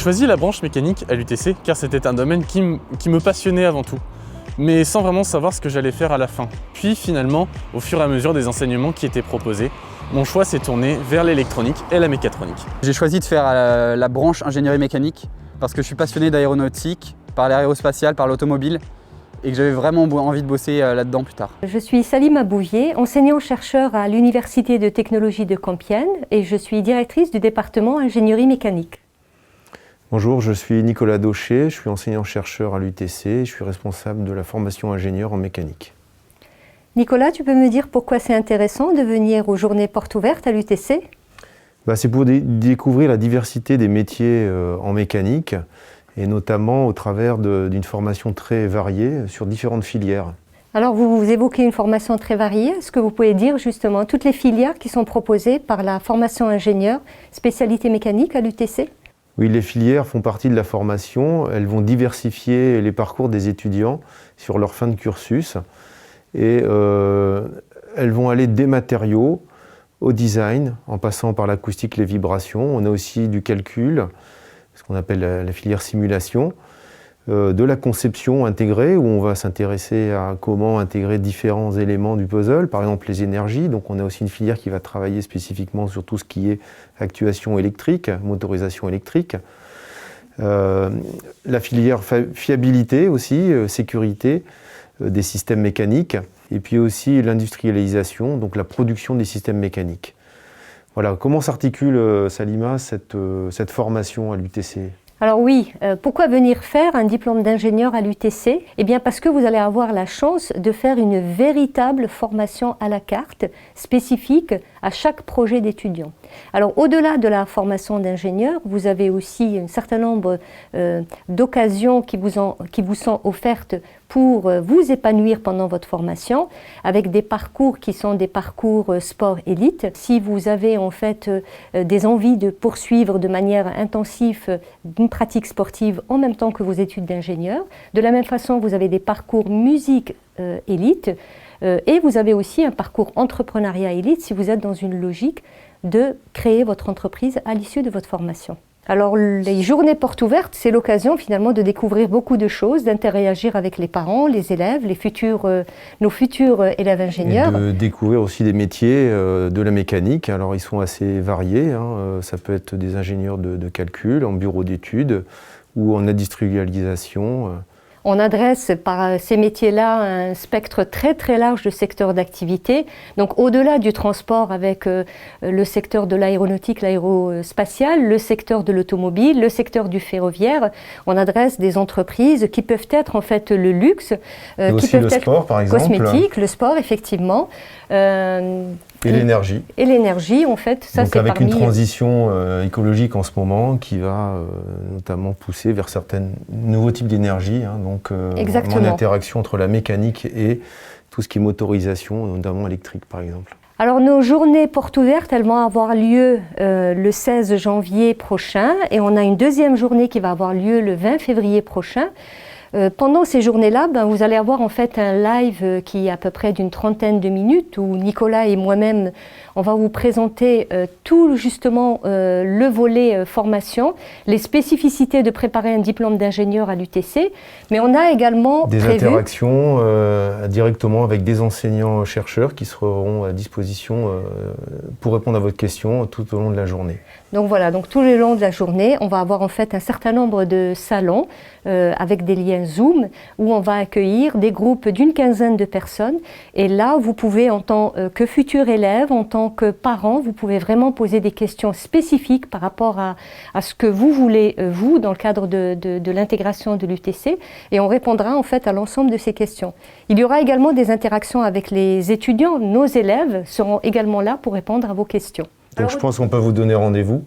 choisi la branche mécanique à l'UTC car c'était un domaine qui me passionnait avant tout, mais sans vraiment savoir ce que j'allais faire à la fin. Puis finalement, au fur et à mesure des enseignements qui étaient proposés, mon choix s'est tourné vers l'électronique et la mécatronique. J'ai choisi de faire la branche ingénierie mécanique parce que je suis passionné d'aéronautique, par l'aérospatiale, par l'automobile et que j'avais vraiment envie de bosser là-dedans plus tard. Je suis Salima Bouvier, enseignant-chercheur à l'Université de technologie de Compiègne et je suis directrice du département ingénierie mécanique. Bonjour, je suis Nicolas Daucher, je suis enseignant-chercheur à l'UTC et je suis responsable de la formation ingénieur en mécanique. Nicolas, tu peux me dire pourquoi c'est intéressant de venir aux journées portes ouvertes à l'UTC? C'est pour découvrir la diversité des métiers en mécanique et notamment au travers d'une formation très variée sur différentes filières. Alors vous évoquez une formation très variée, est-ce que vous pouvez dire justement toutes les filières qui sont proposées par la formation ingénieur spécialité mécanique à l'UTC? Oui, les filières font partie de la formation, elles vont diversifier les parcours des étudiants sur leur fin de cursus et elles vont aller des matériaux au design en passant par l'acoustique, les vibrations. On a aussi du calcul, ce qu'on appelle la filière simulation, de la conception intégrée où on va s'intéresser à comment intégrer différents éléments du puzzle, par exemple les énergies. Donc on a aussi une filière qui va travailler spécifiquement sur tout ce qui est actuation électrique, motorisation électrique. La filière fiabilité aussi, sécurité des systèmes mécaniques et puis aussi l'industrialisation, donc la production des systèmes mécaniques. Voilà, comment s'articule, Salima, cette formation à l'UTC ? Alors oui, pourquoi venir faire un diplôme d'ingénieur à l'UTC? Eh bien parce que vous allez avoir la chance de faire une véritable formation à la carte, spécifique à chaque projet d'étudiant. Alors au-delà de la formation d'ingénieur, vous avez aussi un certain nombre d'occasions qui vous sont offertes pour vous épanouir pendant votre formation, avec des parcours qui sont des parcours sport élite. Si vous avez en fait des envies de poursuivre de manière intensive une pratique sportive en même temps que vos études d'ingénieur, de la même façon vous avez des parcours musique élite et vous avez aussi un parcours entrepreneuriat élite si vous êtes dans une logique de créer votre entreprise à l'issue de votre formation. Alors les journées portes ouvertes, c'est l'occasion finalement de découvrir beaucoup de choses, d'interagir avec les parents, les élèves, nos futurs élèves ingénieurs. Et de découvrir aussi des métiers de la mécanique. Alors ils sont assez variés, ça peut être des ingénieurs de calcul, en bureau d'études ou en industrialisation. On adresse par ces métiers-là un spectre très très large de secteurs d'activité. Donc au-delà du transport avec le secteur de l'aéronautique, l'aérospatiale, le secteur de l'automobile, le secteur du ferroviaire, on adresse des entreprises qui peuvent être en fait le luxe, qui peuvent être sport, par exemple. Cosmétique, le sport effectivement. Et l'énergie. Et l'énergie, en fait, ça c'est avec une transition écologique en ce moment qui va notamment pousser vers certains nouveaux types d'énergie, en interaction entre la mécanique et tout ce qui est motorisation, notamment électrique par exemple. Alors nos journées portes ouvertes, elles vont avoir lieu le 16 janvier prochain et on a une deuxième journée qui va avoir lieu le 20 février prochain. Pendant ces journées-là, vous allez avoir en fait un live qui est à peu près d'une trentaine de minutes où Nicolas et moi-même, on va vous présenter tout justement le volet formation, les spécificités de préparer un diplôme d'ingénieur à l'UTC, mais on a également des interactions directement avec des enseignants-chercheurs qui seront à disposition pour répondre à votre question tout au long de la journée. Donc voilà, donc tout le long de la journée, on va avoir en fait un certain nombre de salons avec des liens Zoom où on va accueillir des groupes d'une quinzaine de personnes et là vous pouvez en tant que futur élève, en tant que parent, vous pouvez vraiment poser des questions spécifiques par rapport à ce que vous voulez vous dans le cadre de l'intégration de l'UTC et on répondra en fait à l'ensemble de ces questions. Il y aura également des interactions avec les étudiants, nos élèves seront également là pour répondre à vos questions. Donc je pense qu'on peut vous donner rendez-vous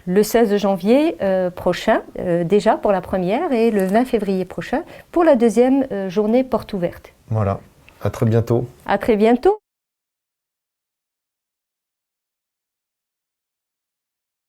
le 16 janvier prochain, déjà pour la première, et le 20 février prochain pour la deuxième journée porte ouverte. Voilà, à très bientôt. À très bientôt.